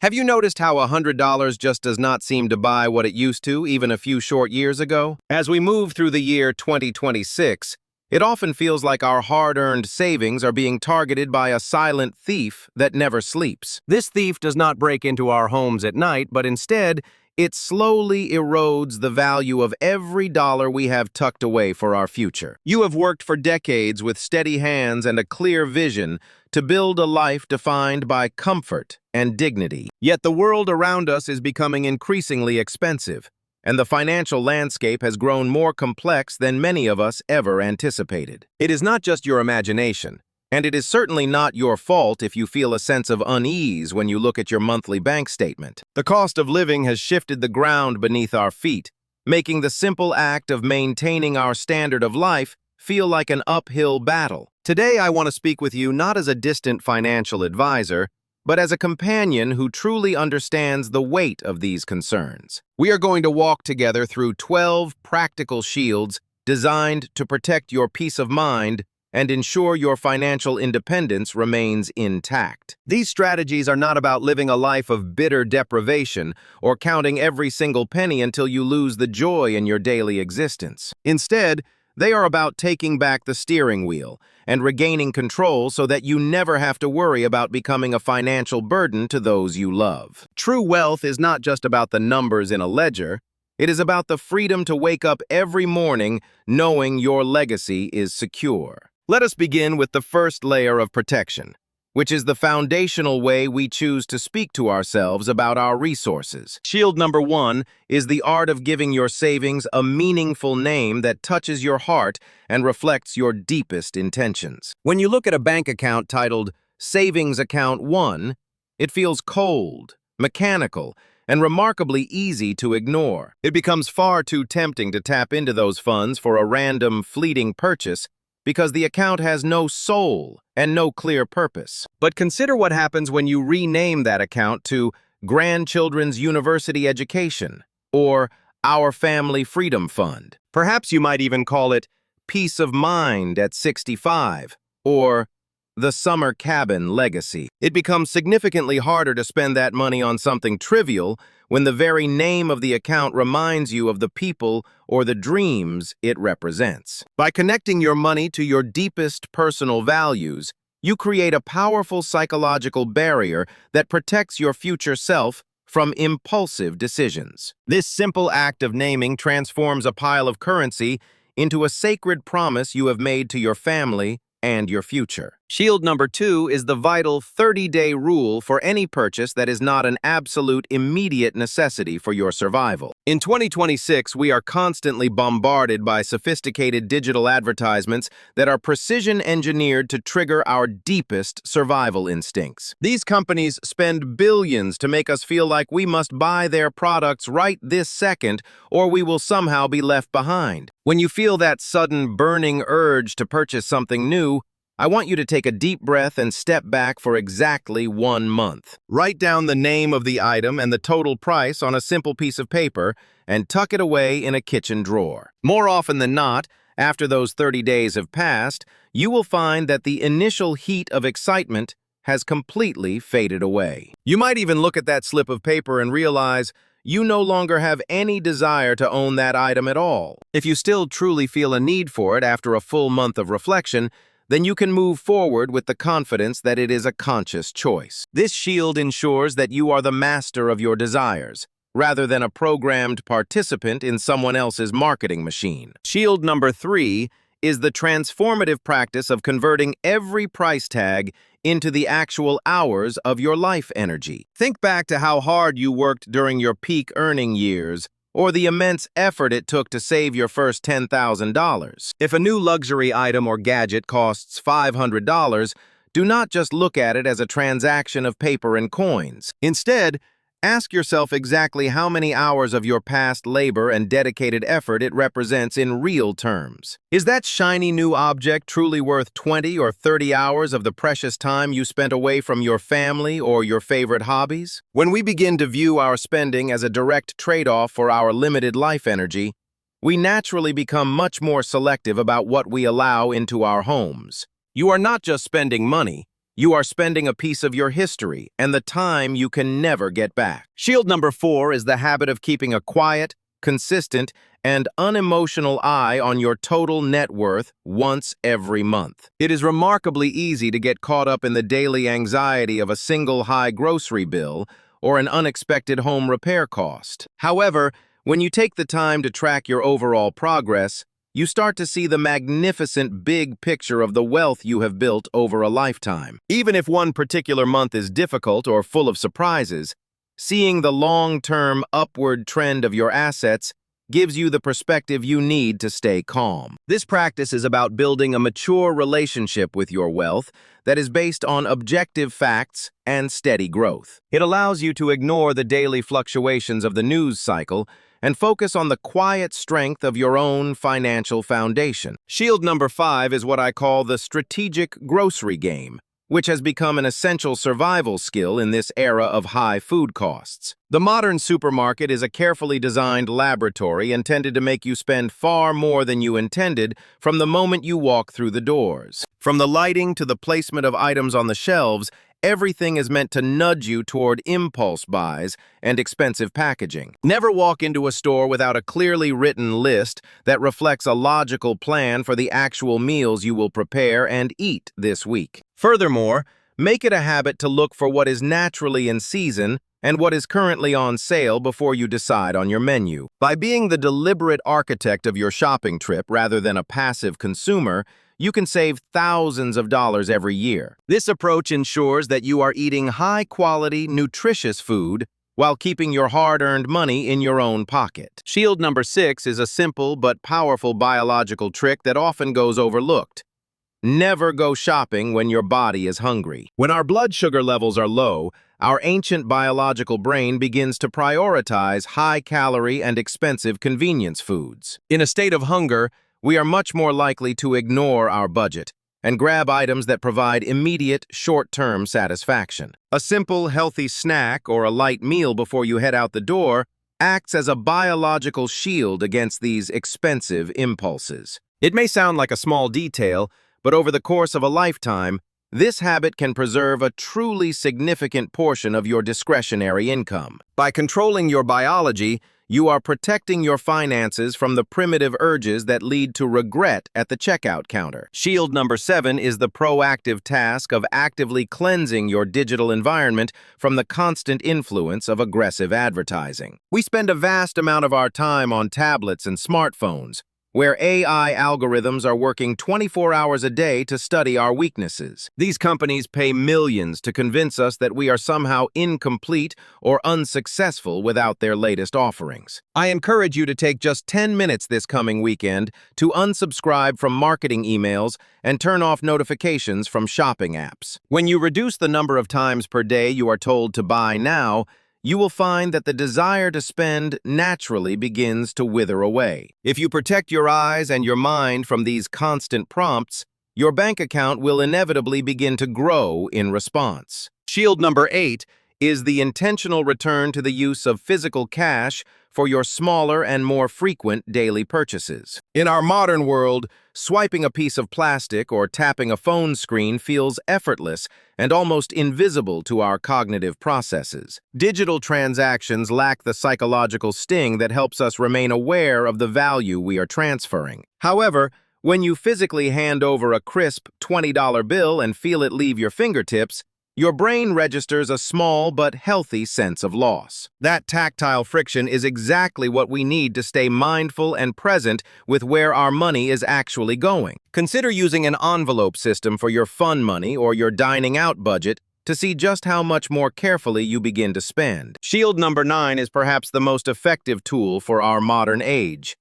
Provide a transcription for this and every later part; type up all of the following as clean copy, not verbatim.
Have you noticed how $100 just does not seem to buy what it used to even a few short years ago? As we move through the year 2026, it often feels like our hard-earned savings are being targeted by a silent thief that never sleeps. This thief does not break into our homes at night, but instead, it slowly erodes the value of every dollar we have tucked away for our future. You have worked for decades with steady hands and a clear vision to build a life defined by comfort and dignity. Yet the world around us is becoming increasingly expensive, and the financial landscape has grown more complex than many of us ever anticipated. It is not just your imagination, and it is certainly not your fault if you feel a sense of unease when you look at your monthly bank statement. The cost of living has shifted the ground beneath our feet, making the simple act of maintaining our standard of life feel like an uphill battle. Today, I want to speak with you not as a distant financial advisor, but as a companion who truly understands the weight of these concerns. We are going to walk together through 12 practical shields designed to protect your peace of mind and ensure your financial independence remains intact. These strategies are not about living a life of bitter deprivation or counting every single penny until you lose the joy in your daily existence. Instead, they are about taking back the steering wheel and regaining control so that you never have to worry about becoming a financial burden to those you love. True wealth is not just about the numbers in a ledger. It is about the freedom to wake up every morning knowing your legacy is secure. Let us begin with the first layer of protection, which is the foundational way we choose to speak to ourselves about our resources. Shield number 1 is the art of giving your savings a meaningful name that touches your heart and reflects your deepest intentions. When you look at a bank account titled Savings Account 1, it feels cold, mechanical, and remarkably easy to ignore. It becomes far too tempting to tap into those funds for a random, fleeting purchase because the account has no soul and no clear purpose. But consider what happens when you rename that account to Grandchildren's University Education or Our Family Freedom Fund. Perhaps you might even call it Peace of Mind at 65 or the Summer Cabin Legacy. It becomes significantly harder to spend that money on something trivial when the very name of the account reminds you of the people or the dreams it represents. By connecting your money to your deepest personal values, you create a powerful psychological barrier that protects your future self from impulsive decisions. This simple act of naming transforms a pile of currency into a sacred promise you have made to your family and your future. Shield number 2 is the vital 30-day rule for any purchase that is not an absolute immediate necessity for your survival. In 2026, we are constantly bombarded by sophisticated digital advertisements that are precision-engineered to trigger our deepest survival instincts. These companies spend billions to make us feel like we must buy their products right this second or we will somehow be left behind. When you feel that sudden burning urge to purchase something new, I want you to take a deep breath and step back for exactly 1 month. Write down the name of the item and the total price on a simple piece of paper and tuck it away in a kitchen drawer. More often than not, after those 30 days have passed, you will find that the initial heat of excitement has completely faded away. You might even look at that slip of paper and realize you no longer have any desire to own that item at all. If you still truly feel a need for it after a full month of reflection, then you can move forward with the confidence that it is a conscious choice. This shield ensures that you are the master of your desires, rather than a programmed participant in someone else's marketing machine. Shield number 3 is the transformative practice of converting every price tag into the actual hours of your life energy. Think back to how hard you worked during your peak earning years, or the immense effort it took to save your first $10,000. If a new luxury item or gadget costs $500, do not just look at it as a transaction of paper and coins. Instead, ask yourself exactly how many hours of your past labor and dedicated effort it represents in real terms. Is that shiny new object truly worth 20 or 30 hours of the precious time you spent away from your family or your favorite hobbies? When we begin to view our spending as a direct trade-off for our limited life energy, we naturally become much more selective about what we allow into our homes. You are not just spending money, You are spending a piece of your history and the time you can never get back. Shield number 4 is the habit of keeping a quiet, consistent, and unemotional eye on your total net worth once every month. It is remarkably easy to get caught up in the daily anxiety of a single high grocery bill or an unexpected home repair cost. However, when you take the time to track your overall progress, you start to see the magnificent big picture of the wealth you have built over a lifetime. Even if one particular month is difficult or full of surprises, seeing the long-term upward trend of your assets gives you the perspective you need to stay calm. This practice is about building a mature relationship with your wealth that is based on objective facts and steady growth. It allows you to ignore the daily fluctuations of the news cycle and focus on the quiet strength of your own financial foundation. Shield number 5 is what I call the strategic grocery game, which has become an essential survival skill in this era of high food costs. The modern supermarket is a carefully designed laboratory intended to make you spend far more than you intended from the moment you walk through the doors. From the lighting to the placement of items on the shelves, everything is meant to nudge you toward impulse buys and expensive packaging. Never walk into a store without a clearly written list that reflects a logical plan for the actual meals you will prepare and eat this week. Furthermore, make it a habit to look for what is naturally in season and what is currently on sale before you decide on your menu. By being the deliberate architect of your shopping trip rather than a passive consumer, you can save thousands of dollars every year. This approach ensures that you are eating high-quality, nutritious food while keeping your hard-earned money in your own pocket. Shield number 6 is a simple but powerful biological trick that often goes overlooked. Never go shopping when your body is hungry. When our blood sugar levels are low, our ancient biological brain begins to prioritize high-calorie and expensive convenience foods. In a state of hunger, we are much more likely to ignore our budget and grab items that provide immediate, short-term satisfaction. A simple, healthy snack or a light meal before you head out the door acts as a biological shield against these expensive impulses. It may sound like a small detail, but over the course of a lifetime, this habit can preserve a truly significant portion of your discretionary income. By controlling your biology, you are protecting your finances from the primitive urges that lead to regret at the checkout counter. Shield number 7 is the proactive task of actively cleansing your digital environment from the constant influence of aggressive advertising. We spend a vast amount of our time on tablets and smartphones, where AI algorithms are working 24 hours a day to study our weaknesses. These companies pay millions to convince us that we are somehow incomplete or unsuccessful without their latest offerings. I encourage you to take just 10 minutes this coming weekend to unsubscribe from marketing emails and turn off notifications from shopping apps. When you reduce the number of times per day you are told to buy now, you will find that the desire to spend naturally begins to wither away. If you protect your eyes and your mind from these constant prompts, your bank account will inevitably begin to grow in response. Shield number 8 is the intentional return to the use of physical cash for your smaller and more frequent daily purchases. In our modern world, swiping a piece of plastic or tapping a phone screen feels effortless and almost invisible to our cognitive processes. Digital transactions lack the psychological sting that helps us remain aware of the value we are transferring. However, when you physically hand over a crisp $20 bill and feel it leave your fingertips, your brain registers a small but healthy sense of loss. That tactile friction is exactly what we need to stay mindful and present with where our money is actually going. Consider using an envelope system for your fun money or your dining out budget to see just how much more carefully you begin to spend. Shield number 9 is perhaps the most effective tool for our modern age: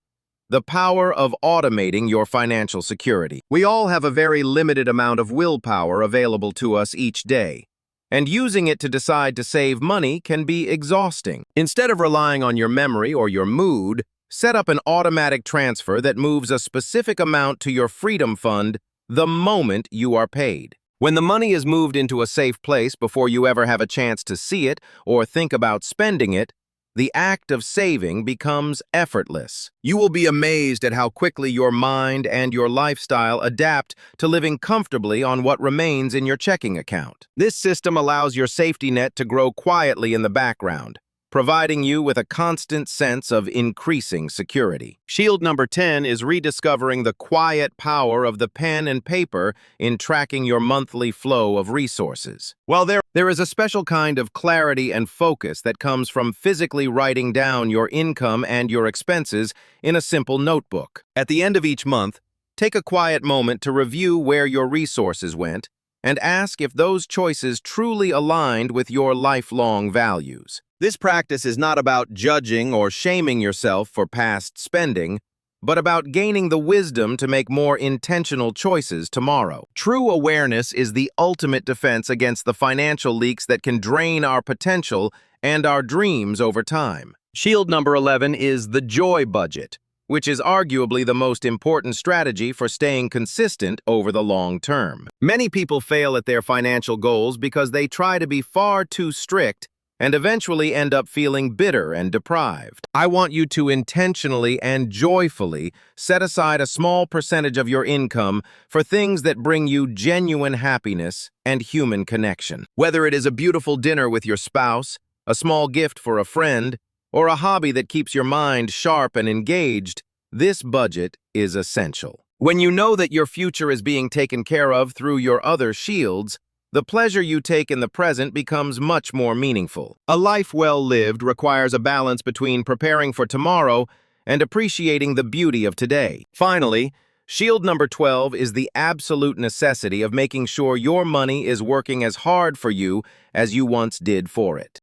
the power of automating your financial security. We all have a very limited amount of willpower available to us each day, and using it to decide to save money can be exhausting. Instead of relying on your memory or your mood, set up an automatic transfer that moves a specific amount to your freedom fund the moment you are paid. When the money is moved into a safe place before you ever have a chance to see it or think about spending it, the act of saving becomes effortless. You will be amazed at how quickly your mind and your lifestyle adapt to living comfortably on what remains in your checking account. This system allows your safety net to grow quietly in the background, providing you with a constant sense of increasing security. Shield number 10 is rediscovering the quiet power of the pen and paper in tracking your monthly flow of resources. While there is a special kind of clarity and focus that comes from physically writing down your income and your expenses in a simple notebook. At the end of each month, take a quiet moment to review where your resources went and ask if those choices truly aligned with your lifelong values. This practice is not about judging or shaming yourself for past spending, but about gaining the wisdom to make more intentional choices tomorrow. True awareness is the ultimate defense against the financial leaks that can drain our potential and our dreams over time. Shield number 11 is the joy budget, which is arguably the most important strategy for staying consistent over the long term. Many people fail at their financial goals because they try to be far too strict and eventually end up feeling bitter and deprived. I want you to intentionally and joyfully set aside a small percentage of your income for things that bring you genuine happiness and human connection. Whether it is a beautiful dinner with your spouse, a small gift for a friend, or a hobby that keeps your mind sharp and engaged, this budget is essential. When you know that your future is being taken care of through your other shields, the pleasure you take in the present becomes much more meaningful. A life well lived requires a balance between preparing for tomorrow and appreciating the beauty of today. Finally, shield number 12 is the absolute necessity of making sure your money is working as hard for you as you once did for it.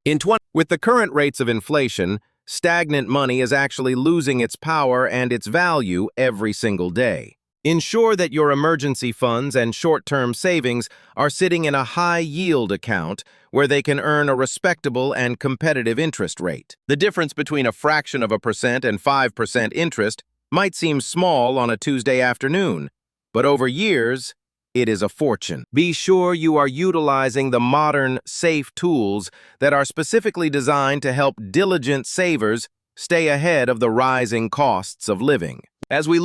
With the current rates of inflation, stagnant money is actually losing its power and its value every single day. Ensure that your emergency funds and short-term savings are sitting in a high-yield account where they can earn a respectable and competitive interest rate. The difference between a fraction of a percent and 5% interest might seem small on a Tuesday afternoon, but over years, it is a fortune. Be sure you are utilizing the modern, safe tools that are specifically designed to help diligent savers stay ahead of the rising costs of living.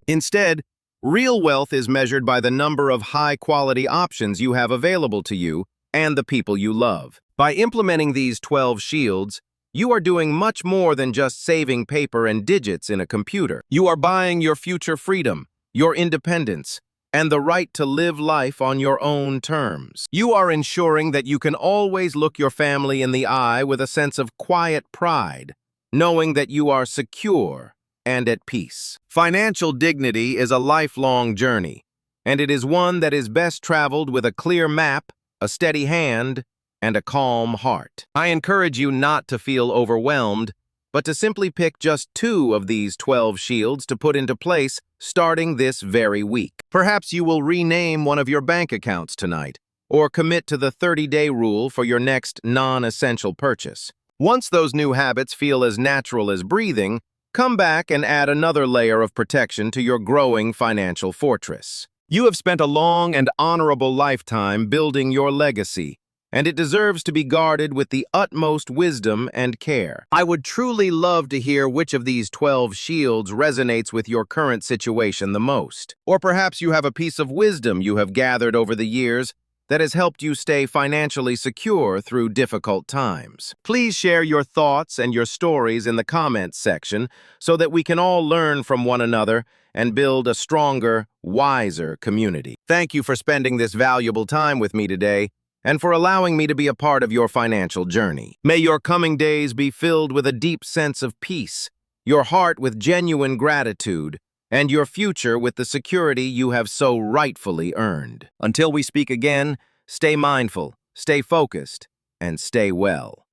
Instead, real wealth is measured by the number of high-quality options you have available to you and the people you love. By implementing these 12 shields, you are doing much more than just saving paper and digits in a computer. You are buying your future freedom, your independence, and the right to live life on your own terms. You are ensuring that you can always look your family in the eye with a sense of quiet pride, knowing that you are secure and at peace. Financial dignity is a lifelong journey, and it is one that is best traveled with a clear map, a steady hand, and a calm heart. I encourage you not to feel overwhelmed, but to simply pick just 2 of these 12 shields to put into place starting this very week. Perhaps you will rename one of your bank accounts tonight, or commit to the 30-day rule for your next non-essential purchase. Once those new habits feel as natural as breathing, come back and add another layer of protection to your growing financial fortress. You have spent a long and honorable lifetime building your legacy, and it deserves to be guarded with the utmost wisdom and care. I would truly love to hear which of these 12 shields resonates with your current situation the most. Or perhaps you have a piece of wisdom you have gathered over the years that has helped you stay financially secure through difficult times. Please share your thoughts and your stories in the comments section so that we can all learn from one another and build a stronger, wiser community. Thank you for spending this valuable time with me today and for allowing me to be a part of your financial journey. May your coming days be filled with a deep sense of peace, your heart with genuine gratitude, and your future with the security you have so rightfully earned. Until we speak again, stay mindful, stay focused, and stay well.